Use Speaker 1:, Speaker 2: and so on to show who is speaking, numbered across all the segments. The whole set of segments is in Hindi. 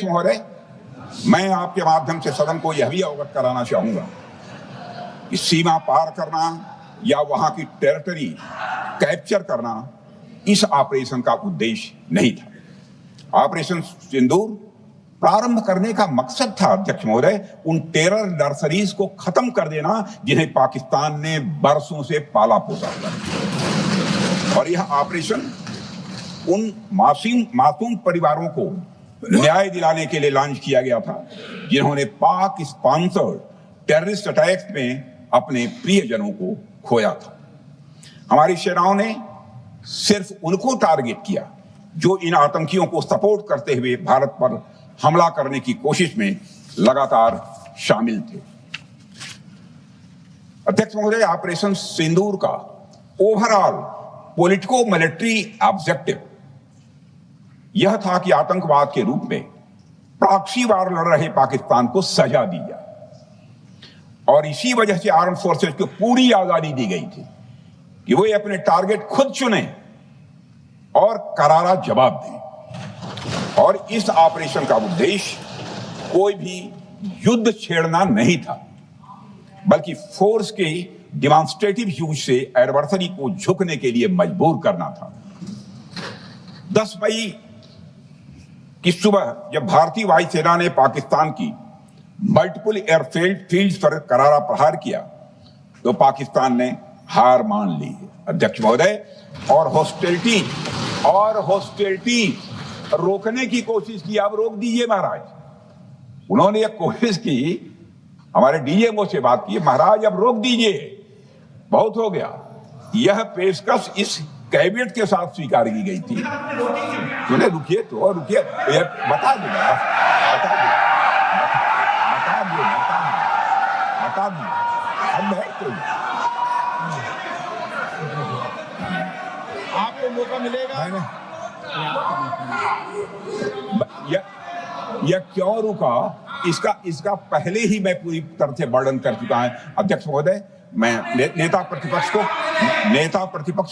Speaker 1: महोदय, मैं आपके माध्यम से सदन को यह भी अवगत कराना चाहूंगा कि सीमा पार करना या वहां की टेरिटरी कैप्चर करना इस ऑपरेशन का उद्देश्य नहीं था। ऑपरेशन सिंदूर प्रारंभ करने का मकसद था अध्यक्ष महोदय उन टेरर नर्सरीज को खत्म कर देना जिन्हें पाकिस्तान ने बरसों से पाला पोसा था। और यह ऑपरेशन उन मासूम परिवारों को न्याय दिलाने के लिए लॉन्च किया गया था जिन्होंने पाक स्पॉन्सर्ड टेररिस्ट अटैक्स में अपने प्रियजनों को खोया था। हमारी सेनाओं ने सिर्फ उनको टारगेट किया जो इन आतंकियों को सपोर्ट करते हुए भारत पर हमला करने की कोशिश में लगातार शामिल थे। अध्यक्ष महोदय, ऑपरेशन सिंदूर का ओवरऑल पॉलिटिको मिलिट्री ऑब्जेक्टिव यह था कि आतंकवाद के रूप में प्रॉक्सी वार लड़ रहे पाकिस्तान को सजा दी जाए और इसी वजह से आर्म फोर्सेस को पूरी आजादी दी गई थी कि वो अपने टारगेट खुद चुने और करारा जवाब दें। और इस ऑपरेशन का उद्देश्य कोई भी युद्ध छेड़ना नहीं था, बल्कि फोर्स के डिमॉन्स्ट्रेटिव यूज से एडवर्सरी को झुकने के लिए मजबूर करना था। 10 मई की सुबह जब भारतीय वायुसेना ने पाकिस्तान की मल्टीपल एयरफील्ड पर करारा प्रहार किया तो पाकिस्तान ने हार मान ली अध्यक्ष महोदय और हॉस्टिलिटी रोकने की कोशिश की। अब रोक दीजिए महाराज। उन्होंने यह कोशिश की, हमारे डीजीएमओ से बात की, महाराज अब रोक दीजिए, बहुत हो गया। यह पेशकश इस कैबिनेट के साथ स्वीकार की गई थी। सुने, रुकिए तो रुकिए, बता दूंगा
Speaker 2: आपको मौका मिलेगा।
Speaker 1: यह क्यों रुका, इसका पहले ही मैं पूरी तरह से वर्णन कर चुका है अध्यक्ष महोदय। मैं नेता प्रतिपक्ष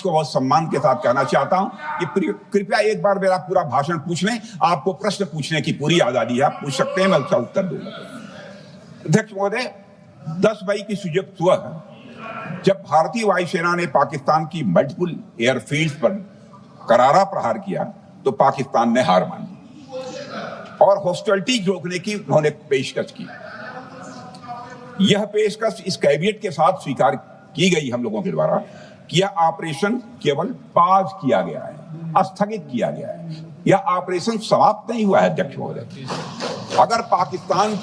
Speaker 1: को बहुत सम्मान के साथ कहना चाहता हूं कि कृपया एक बार मेरा पूरा भाषण पूछ लें। आपको प्रश्न पूछने की पूरी आजादी है, आप पूछ सकते हैं, मैं उसका उत्तर दूंगा। अध्यक्ष महोदय, 10 मई की सुबह जब भारतीय वायुसेना ने पाकिस्तान की मल्टीपल एयरफील्ड पर करारा प्रहार किया तो पाकिस्तान ने हार मान ली और हॉस्टिलिटी रोकने की उन्होंने पेशकश की। यह पेशकश इस कैबिनेट के साथ स्वीकार की गई हम लोगों के द्वारा कि यह ऑपरेशन केवल पाज किया गया है, स्थगित किया गया है। यह ऑपरेशन समाप्त नहीं हुआ है अध्यक्ष महोदय। अगर पाकिस्तान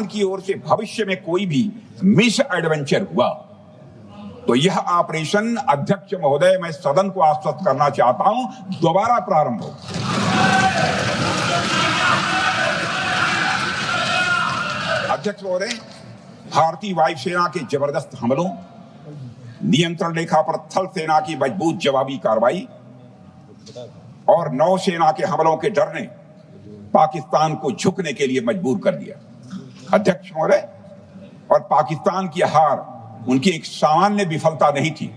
Speaker 1: की ओर से भविष्य में कोई भी मिस एडवेंचर हुआ तो यह ऑपरेशन अध्यक्ष महोदय, मैं सदन को आश्वस्त करना चाहता हूं, दोबारा प्रारंभ हो। अध्यक्ष महोदय, भारतीय वायुसेना के जबरदस्त हमलों, नियंत्रण रेखा पर थल सेना की मजबूत जवाबी कार्रवाई और नौसेना के हमलों के डर ने पाकिस्तान को झुकने के लिए मजबूर कर दिया अध्यक्ष महोदय। और पाकिस्तान की हार उनकी एक सामान्य विफलता नहीं थी,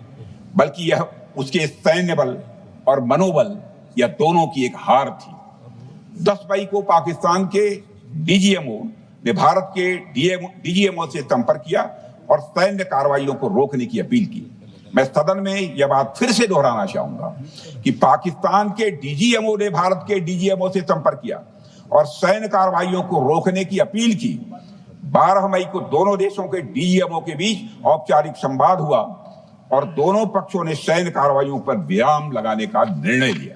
Speaker 1: बल्कि यह उसके सैन्य बल और मनोबल या दोनों की एक हार थी। 10 मई को पाकिस्तान के डीजीएमओ ने भारत के डीजीएमओ से संपर्क किया और सैन्य कार्रवाइयों को रोकने की अपील की। मैं सदन में यह बात फिर से दोहराना चाहूंगा कि पाकिस्तान के डीजीएमओ ने भारत के डीजीएमओ से संपर्क किया और सैन्य कार्रवाइयों को रोकने की अपील की। 12 मई को दोनों देशों के डीजीएमओ के बीच औपचारिक संवाद हुआ और दोनों पक्षों ने सैन्य कार्रवाइयों पर विराम लगाने का निर्णय लिया।